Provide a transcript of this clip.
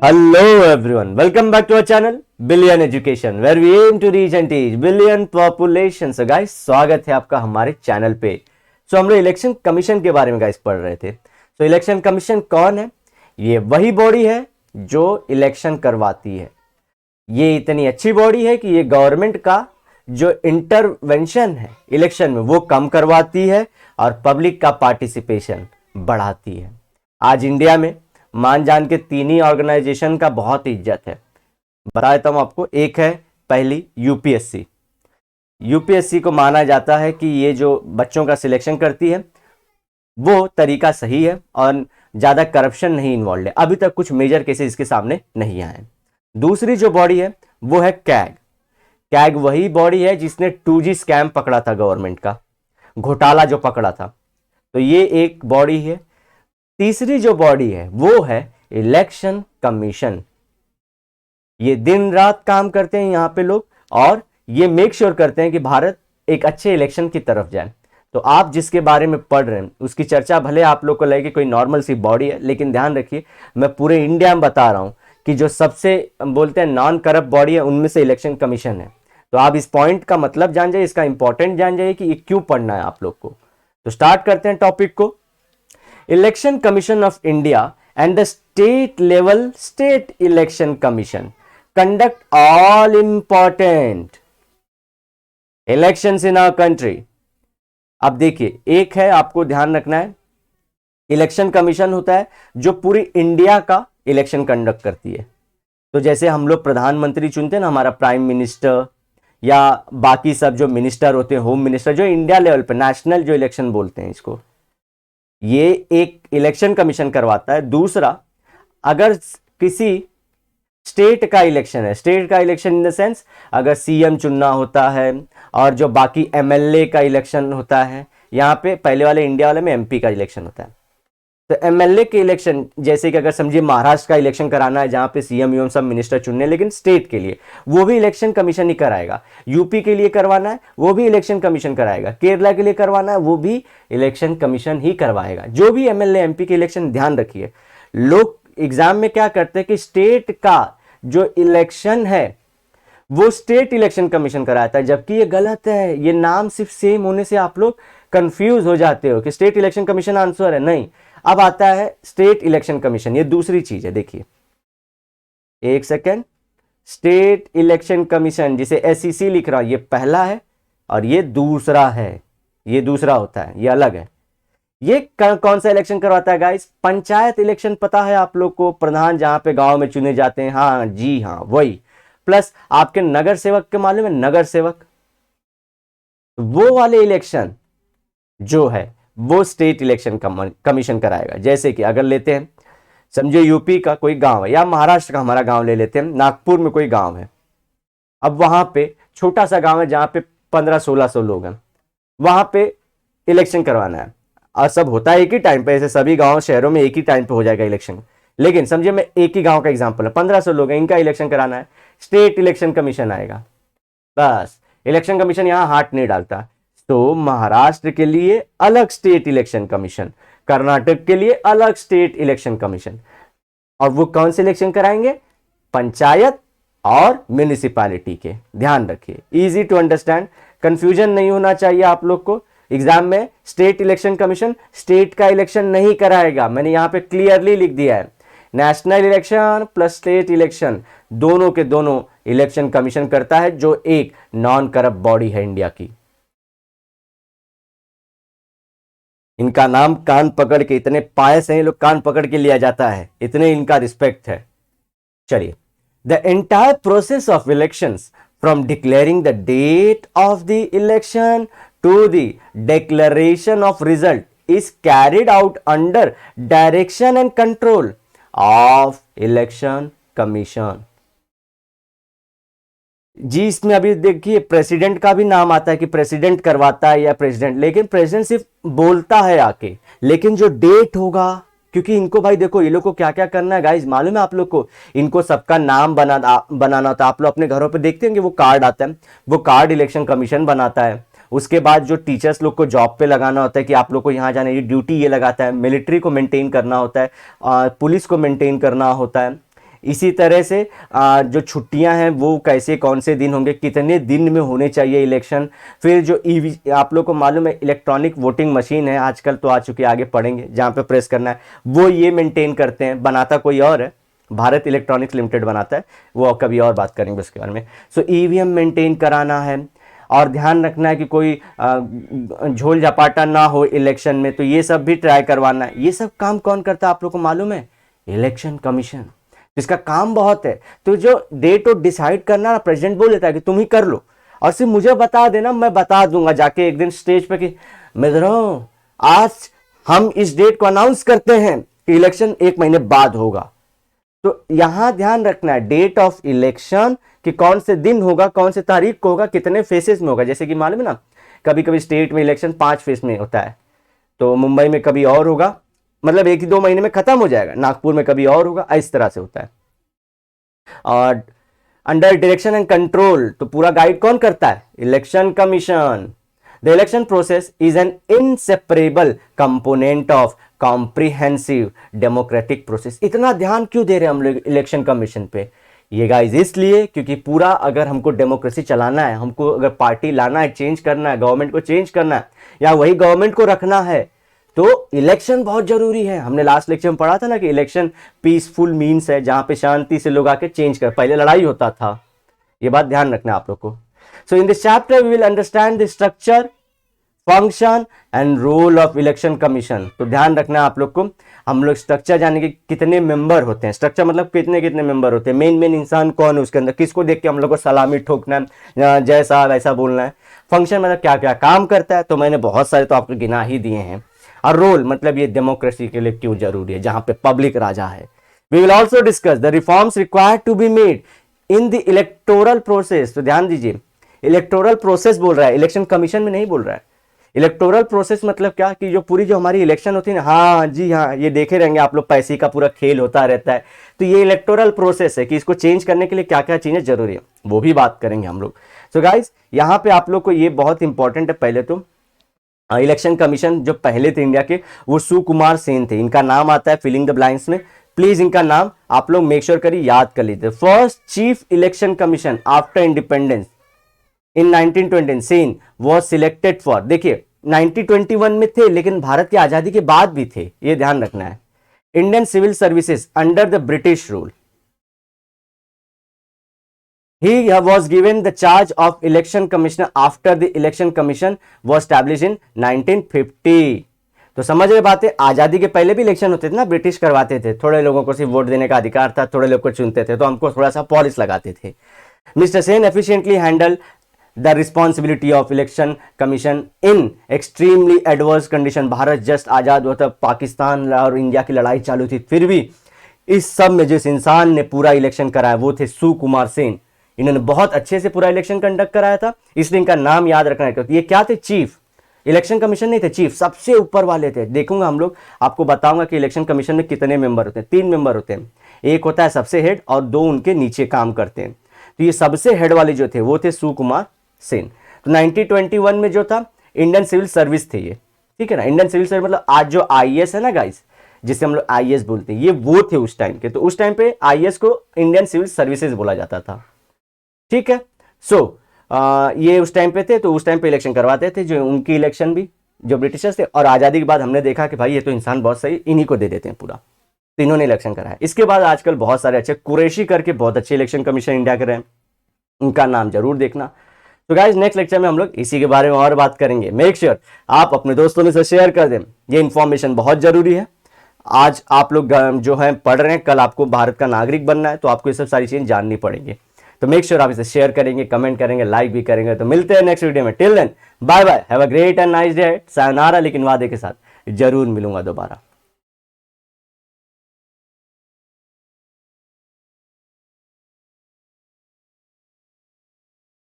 Hello everyone, welcome back to our channel Billion Education where we aim to reach and teach billion population. So guys, स्वागत है आपका हमारे channel पे। हम लोग इलेक्शन कमीशन के बारे में गाइस पढ़ रहे थे। इलेक्शन कमीशन कौन है? ये वही बॉडी है जो इलेक्शन करवाती है। ये इतनी अच्छी बॉडी है कि ये गवर्नमेंट का जो इंटरवेंशन है इलेक्शन में वो कम करवाती है और पब्लिक का पार्टिसिपेशन बढ़ाती है। आज इंडिया में मान जान के तीन ही ऑर्गेनाइजेशन का बहुत इज्जत है। बता देता हूं आपको। एक है पहली यूपीएससी। यूपीएससी को माना जाता है कि ये जो बच्चों का सिलेक्शन करती है वो तरीका सही है और ज़्यादा करप्शन नहीं इन्वॉल्व है। अभी तक कुछ मेजर केसेस इसके सामने नहीं आए हैं। दूसरी जो बॉडी है वो है कैग। कैग वही बॉडी है जिसने 2G स्कैम पकड़ा था, गवर्नमेंट का घोटाला जो पकड़ा था। तो ये एक बॉडी है। तीसरी जो बॉडी है वो है इलेक्शन कमीशन। ये दिन रात काम करते हैं यहाँ पे लोग और ये मेक श्योर करते हैं कि भारत एक अच्छे इलेक्शन की तरफ जाए। तो आप जिसके बारे में पढ़ रहे हैं उसकी चर्चा भले आप लोग को लगे कोई नॉर्मल सी बॉडी है, लेकिन ध्यान रखिए मैं पूरे इंडिया में बता रहा हूँ कि जो सबसे बोलते हैं नॉन करप्ट बॉडी है उनमें से इलेक्शन कमीशन है। तो आप इस पॉइंट का मतलब जान जाइए, इसका इंपॉर्टेंट जान जाइए कि ये क्यों पढ़ना है आप लोग को। तो स्टार्ट करते हैं टॉपिक को। Election Commission of India and the state level state election commission conduct all important elections in our country। अब देखिए, एक है आपको ध्यान रखना है, इलेक्शन कमीशन होता है जो पूरी इंडिया का इलेक्शन कंडक्ट करती है। तो जैसे हम लोग प्रधानमंत्री चुनते हैं ना, हमारा प्राइम मिनिस्टर या बाकी सब जो मिनिस्टर होते हैं, होम मिनिस्टर, जो इंडिया लेवल पे नेशनल जो इलेक्शन बोलते हैं इसको, ये एक इलेक्शन कमीशन करवाता है। दूसरा, अगर किसी स्टेट का इलेक्शन है, स्टेट का इलेक्शन इन द सेंस अगर सीएम चुनना होता है और जो बाकी एमएलए का इलेक्शन होता है, यहाँ पे पहले वाले इंडिया वाले में एमपी का इलेक्शन होता है। तो एमएलए के इलेक्शन जैसे कि अगर समझिए महाराष्ट्र का इलेक्शन कराना है जहाँ पे सीएम यूएम सब मिनिस्टर चुनने, लेकिन स्टेट के लिए वो भी इलेक्शन कमीशन ही कराएगा। यूपी के लिए करवाना है वो भी इलेक्शन कमीशन कराएगा। केरला के लिए करवाना है वो भी इलेक्शन कमीशन ही करवाएगा। जो भी एमएलए एमपी के इलेक्शन, ध्यान रखिए लोग एग्जाम में क्या करते हैं कि स्टेट का जो इलेक्शन है वो स्टेट इलेक्शन कमीशन कराता है, जबकि ये गलत है। ये नाम सिर्फ सेम होने से आप लोग कंफ्यूज हो जाते हो कि स्टेट इलेक्शन कमीशन आंसर है, नहीं। अब आता है स्टेट इलेक्शन कमीशन, ये दूसरी चीज है। देखिए एक सेकेंड, स्टेट इलेक्शन कमीशन जिसे एसईसी लिख रहा हूं, ये पहला है और ये दूसरा है। ये दूसरा होता है, ये अलग है। ये कौन सा इलेक्शन करवाता है गाइस? पंचायत इलेक्शन पता है आप लोग को, प्रधान जहां पे गांव में चुने जाते हैं। हाँ जी हाँ, वही। प्लस आपके नगर सेवक के मालूम है, नगर सेवक, वो वाले इलेक्शन जो है वो स्टेट इलेक्शन कमीशन कराएगा। जैसे कि अगर लेते हैं, समझे यूपी का कोई गांव है या महाराष्ट्र का हमारा गांव ले लेते हैं, नागपुर में कोई गांव है। अब वहां पे छोटा सा गांव है जहां पे 1500-1600 लोग हैं, वहां पे इलेक्शन करवाना है और सब होता है एक ही टाइम पे। ऐसे सभी गांव शहरों में एक ही टाइम पे हो जाएगा इलेक्शन, लेकिन समझिए मैं एक ही गांव का एग्जांपल है, 1500 लोग हैं, इनका इलेक्शन कराना है, स्टेट इलेक्शन कमीशन आएगा। बस इलेक्शन कमीशन यहां हाथ नहीं डालता। तो महाराष्ट्र के लिए अलग स्टेट इलेक्शन कमीशन, कर्नाटक के लिए अलग स्टेट इलेक्शन कमीशन। और वो कौन से इलेक्शन कराएंगे? पंचायत और म्युनिसिपैलिटी के। ध्यान रखिए, इजी टू अंडरस्टैंड, कंफ्यूजन नहीं होना चाहिए आप लोग को। एग्जाम में स्टेट इलेक्शन कमीशन स्टेट का इलेक्शन नहीं कराएगा, मैंने यहां पे क्लियरली लिख दिया है। National election plus state election दोनों के दोनों इलेक्शन कमीशन करता है, जो एक नॉन करप्ट बॉडी है इंडिया की। इनका नाम कान पकड़ के, इतने पायस हैं लोग, कान पकड़ के लिया जाता है, इतने इनका रिस्पेक्ट है। चलिए, the entire process of elections from declaring the date of the election to the declaration of result is carried out under direction and control of election commission. जी, इसमें अभी देखिए प्रेसिडेंट का भी नाम आता है कि प्रेसिडेंट करवाता है या प्रेसिडेंट, लेकिन प्रेसिडेंट सिर्फ बोलता है आके, लेकिन जो डेट होगा, क्योंकि इनको भाई देखो ये लोग को क्या क्या करना है गाइस मालूम है आप लोग को? इनको सबका नाम बनाना होता है। आप लोग अपने घरों पे देखते हैं कि वो कार्ड आता है, वो कार्ड इलेक्शन कमीशन बनाता है। उसके बाद जो टीचर्स लोग को जॉब पे लगाना होता है कि आप लोग को यहाँ जाना, ये ड्यूटी ये लगाता है। मिलिट्री को मेंटेन करना होता है, पुलिस को मेंटेन करना होता है, इसी तरह से जो छुट्टियां हैं वो कैसे कौन से दिन होंगे, कितने दिन में होने चाहिए इलेक्शन। फिर जो ईवी, आप लोग को मालूम है इलेक्ट्रॉनिक वोटिंग मशीन है आजकल तो आ चुकी है, आगे पढ़ेंगे, जहाँ पे प्रेस करना है वो ये मेंटेन करते हैं, बनाता कोई और है, भारत इलेक्ट्रॉनिक्स लिमिटेड बनाता है, वो कभी और बात करेंगे उसके बारे में। सो ईवीएम मेंटेन कराना है और ध्यान रखना है कि कोई झोल झपाटा ना हो इलेक्शन में, तो ये सब भी ट्राई करवाना है। ये सब काम कौन करता है आप लोग को मालूम है? इलेक्शन कमीशन, जिसका काम बहुत है। तो जो डेट और डिसाइड करना प्रेसिडेंट बोल देता है कि तुम ही कर लो और सिर्फ मुझे बता देना, मैं बता दूंगा जाके एक दिन स्टेज पे कि मित्रों आज हम इस डेट को अनाउंस करते हैं कि इलेक्शन 1 महीने बाद होगा। तो यहां ध्यान रखना है डेट ऑफ इलेक्शन कि कौन से दिन होगा, कौन से तारीख को होगा, कितने फेसेस में होगा। जैसे कि मालूम है ना, कभी कभी स्टेट में इलेक्शन 5 फेस में होता है, तो मुंबई में कभी और होगा, मतलब 1 ही 2 महीने में खत्म हो जाएगा, नागपुर में कभी और होगा, इस तरह से होता है। और अंडर डायरेक्शन एंड कंट्रोल, तो पूरा गाइड कौन करता है? Election commission. The election process is an inseparable component of comprehensive democratic process. इतना ध्यान क्यों दे रहे हैं हम लोग इलेक्शन कमीशन पे? ये गाइज इसलिए क्योंकि पूरा अगर हमको डेमोक्रेसी चलाना है, हमको अगर पार्टी लाना है, चेंज करना है, गवर्नमेंट को चेंज करना है या वही गवर्नमेंट को रखना है, तो इलेक्शन बहुत जरूरी है। हमने लास्ट लेक्चर में पढ़ा था ना कि इलेक्शन पीसफुल मीन्स है, जहां पे शांति से लोग आके चेंज कर, पहले लड़ाई होता था। ये बात ध्यान रखना है आप लोग को। So in this chapter we will understand the structure, function and role of election commission. तो ध्यान रखना है आप लोग को, हम लोग स्ट्रक्चर जाने के कितने मेंबर होते हैं, स्ट्रक्चर मतलब कितने कितने मेंबर होते हैं, मेन इंसान कौन है उसके अंदर, किसको देख के हम लोग को सलामी ठोकना है, जैसा वैसा बोलना है। फंक्शन मतलब क्या क्या काम करता है, तो मैंने बहुत सारे तो आपको गिना ही दिए हैं। और रोल मतलब ये डेमोक्रेसी के लिए क्यों जरूरी है, जहां पे पब्लिक राजा है। We will also discuss the reforms required to be made in the electoral process. तो ध्यान दीजिए, इलेक्टोरल प्रोसेस बोल रहा है, इलेक्शन कमीशन में नहीं बोल रहा है। इलेक्टोरल प्रोसेस मतलब क्या कि जो पूरी जो हमारी इलेक्शन होती है ना, हाँ जी हाँ, ये देखे रहेंगे आप लोग, पैसे का पूरा खेल होता रहता है। तो ये इलेक्टोरल प्रोसेस है कि इसको चेंज करने के लिए क्या क्या चीजें जरूरी है, वो भी बात करेंगे हम लोग। सो गाइज यहाँ पे आप लोग को ये बहुत इंपॉर्टेंट है। पहले तो इलेक्शन कमीशन जो पहले थे इंडिया के, वो सुकुमार सेन थे। इनका नाम आता है फिलिंग द ब्लैंक्स में, प्लीज इनका नाम आप लोग मेक श्योर करिए, याद कर लीजिए। First chief election commission after independence in 1920 Sen was selected for, देखिए 1921 में थे लेकिन भारत की आजादी के बाद भी थे, ये ध्यान रखना है। Indian civil services under the British rule, he was given the charge of election commissioner after the election commission was established in 1950। तो समझ रहे बातें, आजादी के पहले भी इलेक्शन होते थे ना, ब्रिटिश करवाते थे, थोड़े लोगों को सिर्फ वोट देने का अधिकार था, थोड़े लोग को चुनते थे, तो हमको थोड़ा सा पॉलिश लगाते थे। Mister Sen efficiently handle the responsibility of election commission in extremely adverse condition. Bharat just आजाद हुआ था, पाकिस्तान और इंडिया की लड़ाई चालू थी, फिर भी इस सब में जिस इंसान ने पूरा इलेक्शन कराया वो थे सुकुमार सेन। इन्होंने बहुत अच्छे से पूरा इलेक्शन कंडक्ट कराया था, इसलिए इनका नाम याद रखना है। क्योंकि ये क्या थे? चीफ इलेक्शन कमीशन नहीं थे, चीफ सबसे ऊपर वाले थे। देखूंगा हम लोग, आपको बताऊंगा कि इलेक्शन कमीशन में कितने मेंबर होते हैं। 3 मेंबर होते हैं, एक होता है सबसे हेड और 2 उनके नीचे काम करते हैं। तो ये सबसे हेड वाले जो थे वो थे सुकुमार सेन। तो 1921 में जो था इंडियन सिविल सर्विस थे ये, ठीक है ना। इंडियन सिविल सर्विस मतलब आज जो आईएएस है ना गाइस, जिसे हम लोग आईएएस बोलते हैं, ये वो थे उस टाइम के। तो उस टाइम पे आईएएस को इंडियन सिविल सर्विसेज बोला जाता था, ठीक है। सो ये उस टाइम पे थे, तो उस टाइम पे इलेक्शन करवाते थे, जो उनकी इलेक्शन भी जो ब्रिटिशर्स थे। और आज़ादी के बाद हमने देखा कि भाई ये तो इंसान बहुत सही, इन्हीं को दे देते हैं पूरा, तो इन्होंने इलेक्शन कराया। इसके बाद आजकल बहुत सारे अच्छे कुरैशी करके बहुत अच्छे इलेक्शन कमीशन इंडिया के रहे, उनका नाम जरूर देखना। तो गाइज नेक्स्ट लेक्चर में हम लोग इसी के बारे में और बात करेंगे। मेक श्योर आप अपने दोस्तों में से शेयर कर दें, ये इंफॉर्मेशन बहुत जरूरी है। आज आप लोग जो है पढ़ रहे हैं, कल आपको भारत का नागरिक बनना है, तो आपको ये सब सारी चीजें जाननी पड़ेंगी। तो मेक श्योर आप इसे शेयर करेंगे, कमेंट करेंगे, लाइक भी करेंगे। तो मिलते हैं नेक्स्ट वीडियो में। Till then bye bye, have a great and nice day. सायोनारा, लेकिन वादे के साथ जरूर मिलूंगा दोबारा।